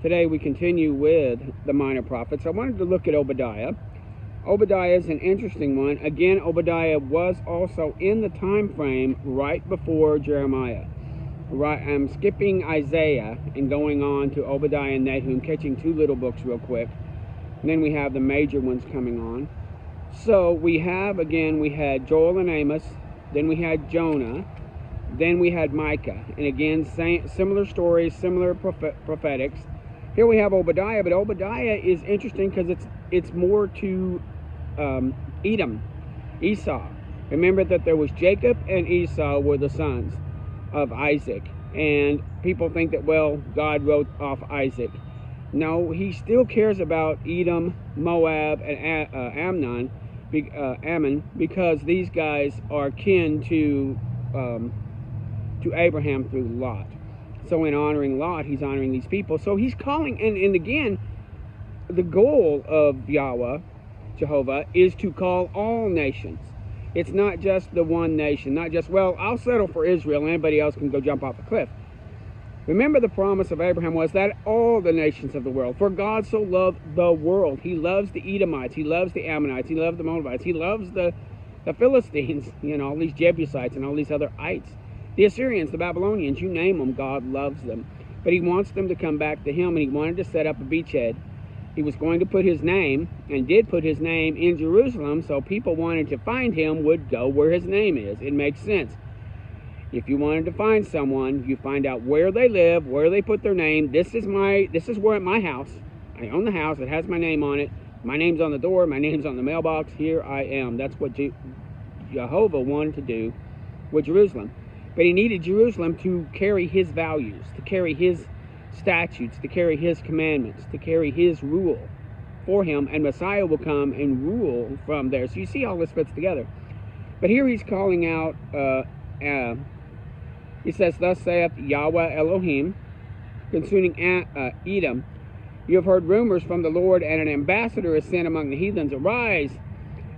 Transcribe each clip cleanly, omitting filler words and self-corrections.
Today we continue with the minor prophets. I wanted to look at Obadiah. Obadiah is an interesting one. Again, Obadiah was also in the time frame right before Jeremiah. I'm skipping Isaiah and going on to Obadiah and Nahum, catching two little books real quick. And then we have the major ones coming on. So we had Joel and Amos, then we had Jonah, then we had Micah. And again, similar stories, similar prophetics. Here we have Obadiah, but Obadiah is interesting because it's more to Edom, Esau. Remember that there was Jacob and Esau were the sons of Isaac. And people think that, well, God wrote off Isaac. No, he still cares about Edom, Moab, and Ammon, because these guys are kin to Abraham through Lot. So in honoring Lot, he's honoring these people. So he's calling, and again, the goal of Jehovah, is to call all nations. It's not just the one nation, not just, well, I'll settle for Israel and anybody else can go jump off a cliff. Remember, the promise of Abraham was that all the nations of the world, for God so loved the world. He loves the Edomites, he loves the Ammonites, he loves the Moabites, he loves the Philistines, all these Jebusites and all these other ites. The Assyrians, the Babylonians, you name them, God loves them. But he wants them to come back to him, and he wanted to set up a beachhead. He was going to put his name, and did put his name in Jerusalem, so people wanted to find him would go where his name is. It makes sense. If you wanted to find someone, you find out where they live, where they put their name. This is where at my house. I own the house. It has my name on it. My name's on the door. My name's on the mailbox. Here I am. That's what Jehovah wanted to do with Jerusalem. But he needed Jerusalem to carry his values, to carry his statutes, to carry his commandments, to carry his rule for him. And Messiah will come and rule from there. So you see all this fits together. But here he's calling out, he says, "Thus saith Yahweh Elohim, concerning Edom, you have heard rumors from the Lord, and an ambassador is sent among the heathens. Arise,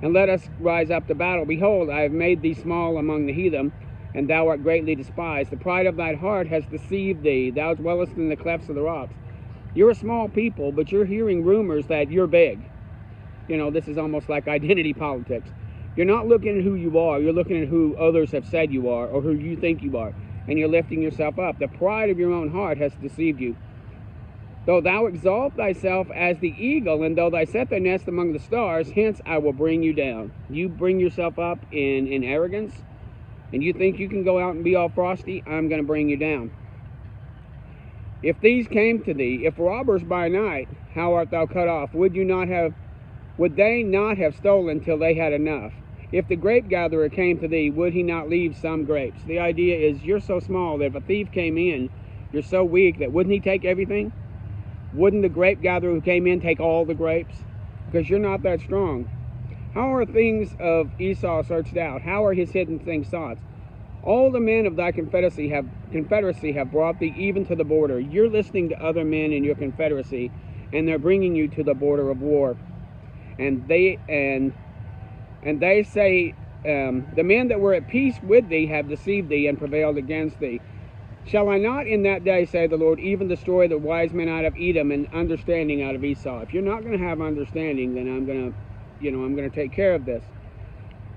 and let us rise up to battle. Behold, I have made thee small among the heathen, and thou art greatly despised. The pride of thine heart has deceived thee. Thou dwellest in the clefts of the rocks." You're a small people, but you're hearing rumors that you're big. This is almost like identity politics. You're not looking at who you are. You're looking at who others have said you are, or who you think you are. And you're lifting yourself up. The pride of your own heart has deceived you. Though thou exalt thyself as the eagle, and though thou set thy nest among the stars, hence I will bring you down. You bring yourself up in arrogance, and you think you can go out and be all frosty, I'm going to bring you down. If these came to thee, if robbers by night, how art thou cut off? Would they not have stolen till they had enough? If the grape gatherer came to thee, would he not leave some grapes? The idea is, you're so small that if a thief came in, you're so weak that wouldn't he take everything? Wouldn't the grape gatherer who came in take all the grapes? Because you're not that strong. How are things of Esau searched out? How are his hidden things sought? All the men of thy confederacy have brought thee even to the border. You're listening to other men in your confederacy, and they're bringing you to the border of war. And they say, the men that were at peace with thee have deceived thee and prevailed against thee. Shall I not in that day, say the Lord, even destroy the wise men out of Edom and understanding out of Esau? If you're not going to have understanding, then I'm going to take care of this.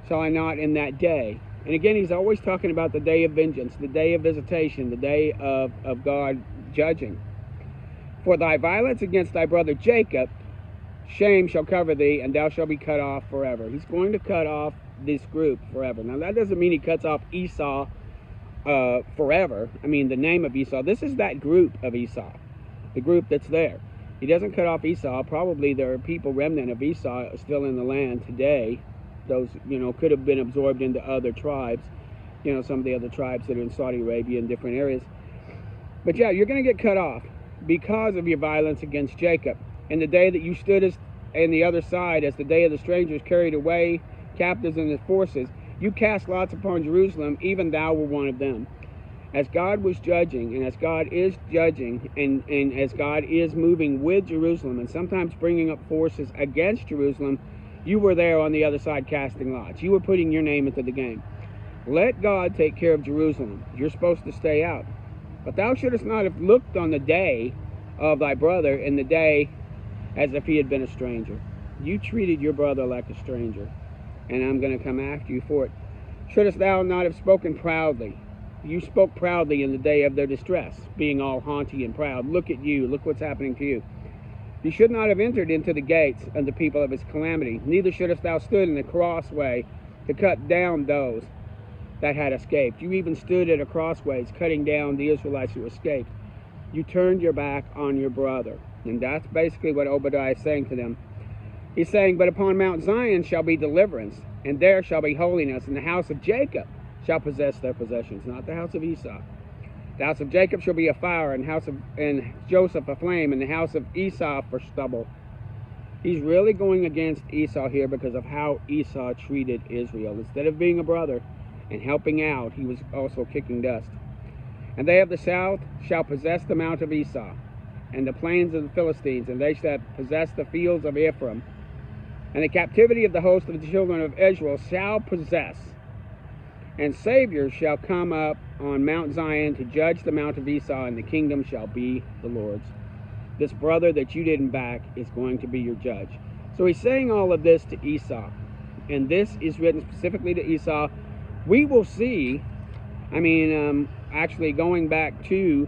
Shall I not in that day? And again, he's always talking about the day of vengeance, the day of visitation, the day of God judging. For thy violence against thy brother Jacob, shame shall cover thee, and thou shalt be cut off forever. He's going to cut off this group forever. Now, that doesn't mean he cuts off Esau forever. I mean, the name of Esau. This is that group of Esau, the group that's there. He doesn't cut off Esau. Probably there are people, remnant of Esau, still in the land today. Those, could have been absorbed into other tribes. Some of the other tribes that are in Saudi Arabia and different areas. But yeah, you're going to get cut off because of your violence against Jacob. And the day that you stood on the other side, as the day of the strangers carried away captives and his forces, you cast lots upon Jerusalem, even thou were one of them. As God was judging, and as God is judging, and as God is moving with Jerusalem, and sometimes bringing up forces against Jerusalem, you were there on the other side casting lots. You were putting your name into the game. Let God take care of Jerusalem. You're supposed to stay out. But thou shouldest not have looked on the day of thy brother in the day as if he had been a stranger. You treated your brother like a stranger, and I'm going to come after you for it. Shouldest thou not have spoken proudly? You spoke proudly in the day of their distress, being all haughty and proud. Look at you, look what's happening to you. You should not have entered into the gates of the people of his calamity, neither shouldest thou stood in the crossway to cut down those that had escaped. You even stood at a crossways, cutting down the Israelites who escaped. You turned your back on your brother. And that's basically what Obadiah is saying to them. He's saying, but upon Mount Zion shall be deliverance, and there shall be holiness, and the house of Jacob shall possess their possessions, not the house of Esau. The house of Jacob shall be a fire, and Joseph a flame, and the house of Esau for stubble. He's really going against Esau here because of how Esau treated Israel. Instead of being a brother and helping out, he was also kicking dust. And they of the south shall possess the mount of Esau, and the plains of the Philistines, and they shall possess the fields of Ephraim. And the captivity of the host of the children of Israel shall possess. And saviors shall come up on Mount Zion to judge the mount of Esau, and the kingdom shall be the Lord's. This brother that you didn't back is going to be your judge. So he's saying all of this to Esau. And this is written specifically to Esau. We will see, actually going back to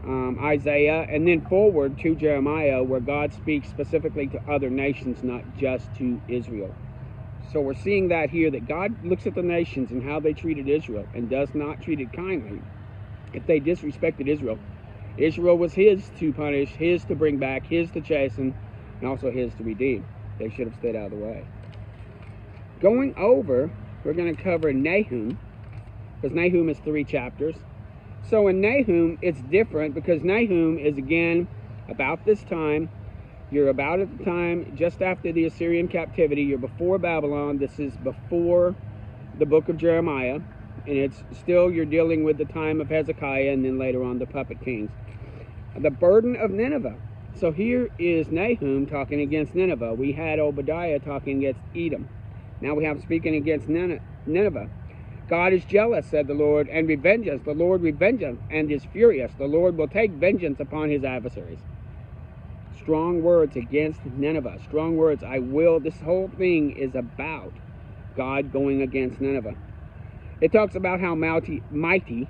Isaiah and then forward to Jeremiah, where God speaks specifically to other nations, not just to Israel. So we're seeing that here, that God looks at the nations and how they treated Israel and does not treat it kindly. If they disrespected Israel, Israel was his to punish, his to bring back, his to chasten, and also his to redeem. They should have stayed out of the way. Going over, we're going to cover Nahum, because Nahum is 3 chapters. So in Nahum, it's different because Nahum is, again, about this time. You're about at the time just after the Assyrian captivity. You're before Babylon. This is before the book of Jeremiah. And it's still, you're dealing with the time of Hezekiah and then later on the puppet kings. The burden of Nineveh. So here is Nahum talking against Nineveh. We had Obadiah talking against Edom. Now we have speaking against Nineveh. God is jealous, said the Lord, and revengeth. The Lord revengeth and is furious. The Lord will take vengeance upon his adversaries. Strong words against Nineveh. Strong words, I will. This whole thing is about God going against Nineveh. It talks about how mighty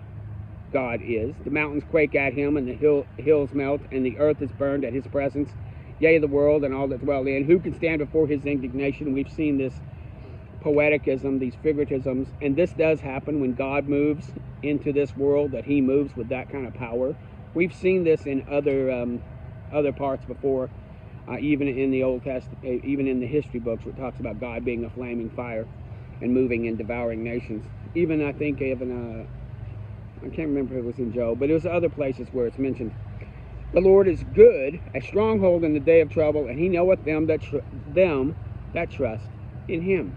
God is. The mountains quake at him, and the hills melt, and the earth is burned at his presence. Yea, the world and all that dwell in. Who can stand before his indignation? We've seen this poeticism, these figuratisms, and this does happen when God moves into this world, that he moves with that kind of power. We've seen this in other parts before, even in the Old Testament, even in the history books, where it talks about God being a flaming fire and moving and devouring nations. Even, I think, I can't remember if it was in Job, but it was other places where it's mentioned. The Lord is good, a stronghold in the day of trouble, and he knoweth them that trust in him.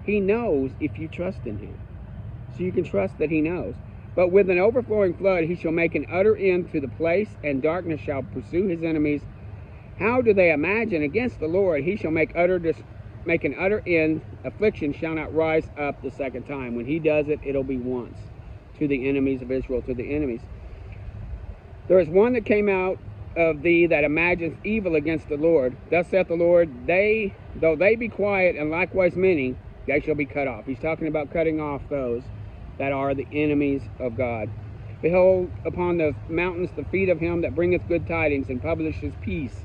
He knows if you trust in him. So you can trust that he knows. But with an overflowing flood he shall make an utter end to the place, and darkness shall pursue his enemies. How do they imagine against the Lord? He shall make an utter end. Affliction shall not rise up the second time. When he does it, it'll be once. To the enemies of Israel, to the enemies. There is one that came out of thee that imagines evil against the Lord. Thus saith the Lord, though they be quiet, and likewise many, they shall be cut off. He's talking about cutting off those that are the enemies of God. Behold, upon the mountains the feet of him that bringeth good tidings and publishes peace.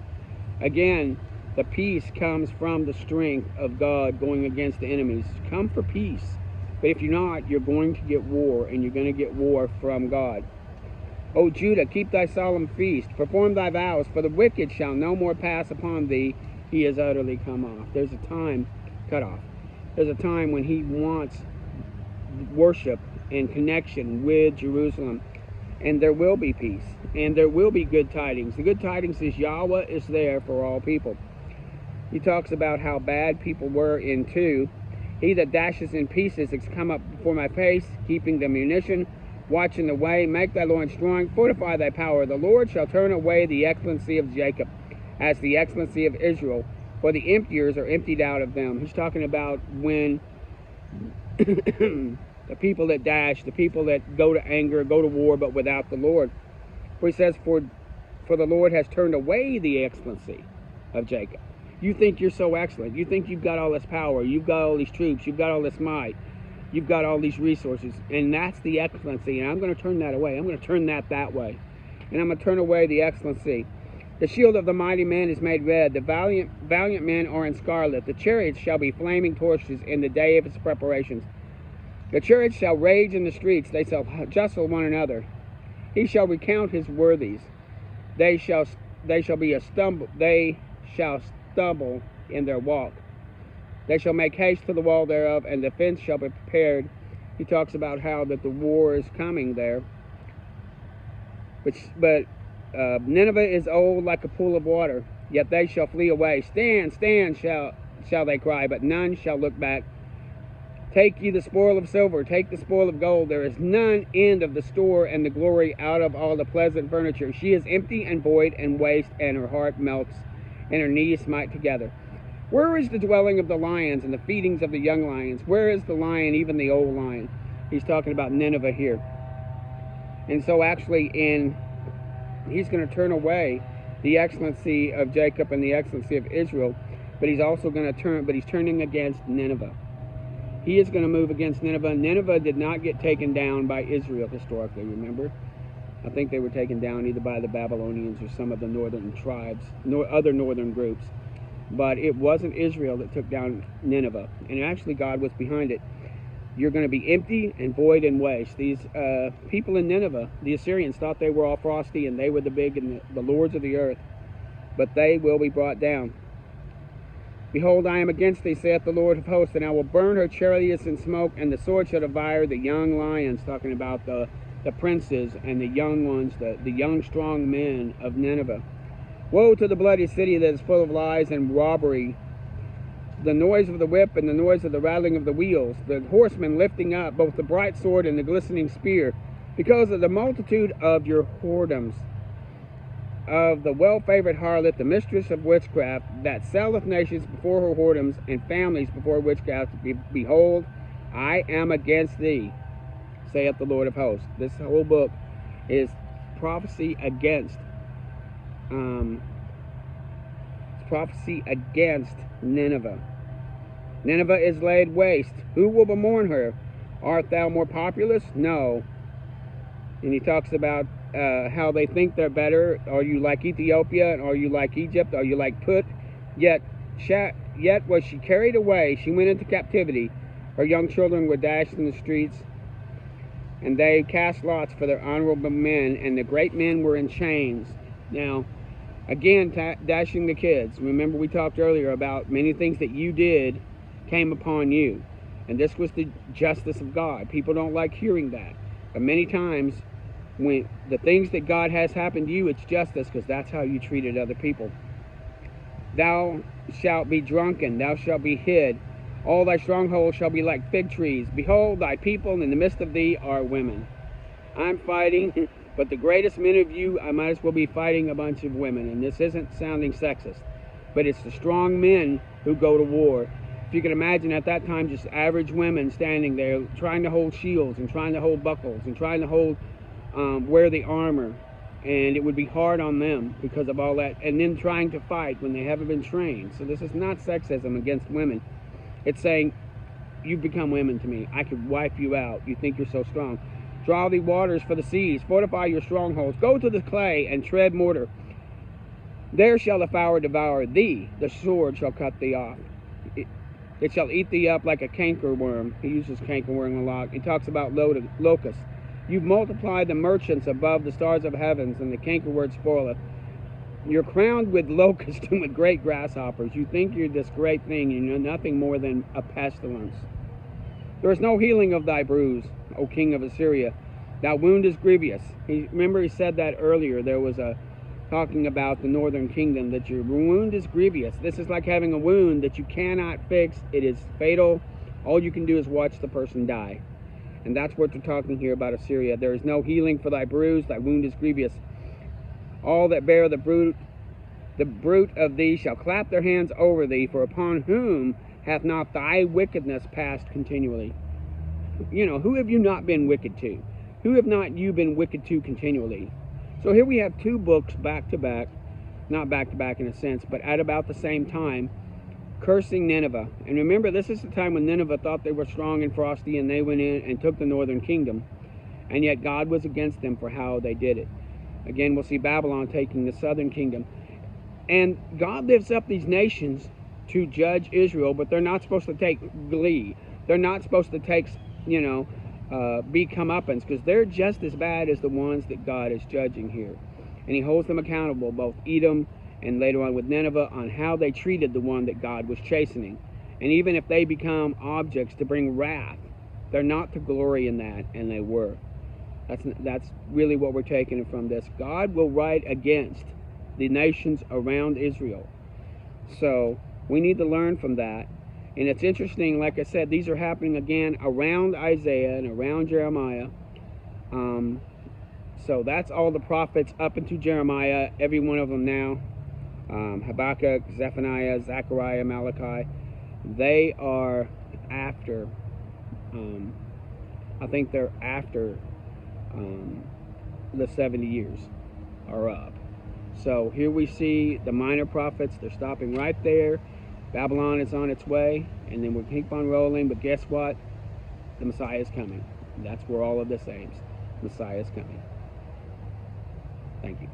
Again, the peace comes from the strength of God going against the enemies. Come for peace. But if you're not, you're going to get war, and you're going to get war from God. O Judah, keep thy solemn feast. Perform thy vows, for the wicked shall no more pass upon thee. He is utterly come off. There's a time cut off. There's a time when he wants worship and connection with Jerusalem. And there will be peace. And there will be good tidings. The good tidings is Yahweh is there for all people. He talks about how bad people were in 2. He that dashes in pieces is come up before my face, keeping the munition, watching the way. Make thy loins strong, fortify thy power. The Lord shall turn away the excellency of Jacob, as the excellency of Israel, for the emptiers are emptied out of them. He's talking about when the people that dash, the people that go to anger, go to war, but without the Lord. For he says, For the Lord has turned away the excellency of Jacob. You think you're so excellent. You think you've got all this power. You've got all these troops. You've got all this might. You've got all these resources. And that's the excellency. And I'm going to turn that away. I'm going to turn that way. And I'm going to turn away the excellency. The shield of the mighty man is made red. The valiant men are in scarlet. The chariots shall be flaming torches in the day of its preparations. The chariots shall rage in the streets. They shall jostle one another. He shall recount his worthies. They shall stumble in their walk. They shall make haste to the wall thereof, and the fence shall be prepared. He talks about how that the war is coming there. But Nineveh is old like a pool of water, yet they shall flee away. Stand, stand, shall they cry, but none shall look back. Take ye the spoil of silver, take the spoil of gold. There is none end of the store and the glory out of all the pleasant furniture. She is empty and void and waste, and her heart melts, and her knees smite together. Where is the dwelling of the lions and the feedings of the young lions? Where is the lion, even the old lion? He's talking about Nineveh here. And so actually he's going to turn away the excellency of Jacob and the excellency of Israel, but he's also going to he's turning against Nineveh. He is going to move against Nineveh. Nineveh did not get taken down by Israel historically, remember? I think they were taken down either by the Babylonians or some of the northern tribes, other northern groups. But it wasn't Israel that took down Nineveh, and actually God was behind it. You're going to be empty and void and waste. These people in Nineveh, the Assyrians, thought they were all frosty and they were the big and the lords of the earth, but they will be brought down. Behold, I am against thee, saith the Lord of hosts, and I will burn her chariots in smoke, and the sword shall devour the young lions, talking about the princes and the young ones, the young strong men of Nineveh. Woe to the bloody city that is full of lies and robbery, the noise of the whip and the noise of the rattling of the wheels, the horsemen lifting up both the bright sword and the glistening spear, because of the multitude of your whoredoms, of the well-favored harlot, the mistress of witchcraft, that selleth nations before her whoredoms, and families before witchcraft. Behold, I am against thee, saith the Lord of hosts. This whole book is prophecy against Nineveh. Nineveh is laid waste. Who will bemourn her? Art thou more populous? No. And he talks about how they think they're better. Are you like Ethiopia? Are you like Egypt? Are you like Put? Yet was she carried away. She went into captivity. Her young children were dashed in the streets, and they cast lots for their honorable men, and the great men were in chains. Now, again, dashing the kids. Remember we talked earlier about many things that you did came upon you. And this was the justice of God. People don't like hearing that. But many times, when the things that God has happened to you, it's justice, because that's how you treated other people. Thou shalt be drunken, thou shalt be hid. All thy strongholds shall be like fig trees. Behold, thy people in the midst of thee are women. I'm fighting, but the greatest men of you, I might as well be fighting a bunch of women. And this isn't sounding sexist, but it's the strong men who go to war. If you can imagine at that time, just average women standing there trying to hold shields and trying to hold buckles and trying to hold, wear the armor. And it would be hard on them because of all that. And then trying to fight when they haven't been trained. So this is not sexism against women. It's saying, you become women to me. I could wipe you out. You think you're so strong. Draw thee waters for the seas. Fortify your strongholds. Go to the clay and tread mortar. There shall the fowler devour thee. The sword shall cut thee off. It shall eat thee up like a cankerworm. He uses cankerworm a lot. He talks about locusts. You've multiplied the merchants above the stars of heavens, and the cankerworm spoileth. You're crowned with locusts and with great grasshoppers. You think you're this great thing, and you're nothing more than a pestilence. There is no healing of thy bruise, O king of Assyria. Thy wound is grievous. Remember he said that earlier. There was talking about the northern kingdom, that your wound is grievous. This is like having a wound that you cannot fix. It is fatal. All you can do is watch the person die. And that's what we're talking here about Assyria. There is no healing for thy bruise. Thy wound is grievous. All that bear the brute of thee shall clap their hands over thee, for upon whom hath not thy wickedness passed continually? You know, who have you not been wicked to? Who have not you been wicked to continually? So here we have two books back to back, not back to back in a sense, but at about the same time, cursing Nineveh. And remember, this is the time when Nineveh thought they were strong and frosty, and they went in and took the northern kingdom, and yet God was against them for how they did it. Again, we'll see Babylon taking the southern kingdom. And God lifts up these nations to judge Israel, but they're not supposed to take glee. They're not supposed to take, be comeuppance, because they're just as bad as the ones that God is judging here. And he holds them accountable, both Edom and later on with Nineveh, on how they treated the one that God was chastening. And even if they become objects to bring wrath, they're not to glory in that, and they were. That's really what we're taking from this. God will write against the nations around Israel. So we need to learn from that. And it's interesting, like I said, these are happening again around Isaiah and around Jeremiah. So that's all the prophets up into Jeremiah, every one of them now. Habakkuk, Zephaniah, Zechariah, Malachi. They are after, I think they're after the 70 years are up. So here we see the minor prophets. They're stopping right there. Babylon is on its way, and then we'll keep on rolling. But guess what? The Messiah is coming. That's where all of this aims. Messiah is coming. Thank you.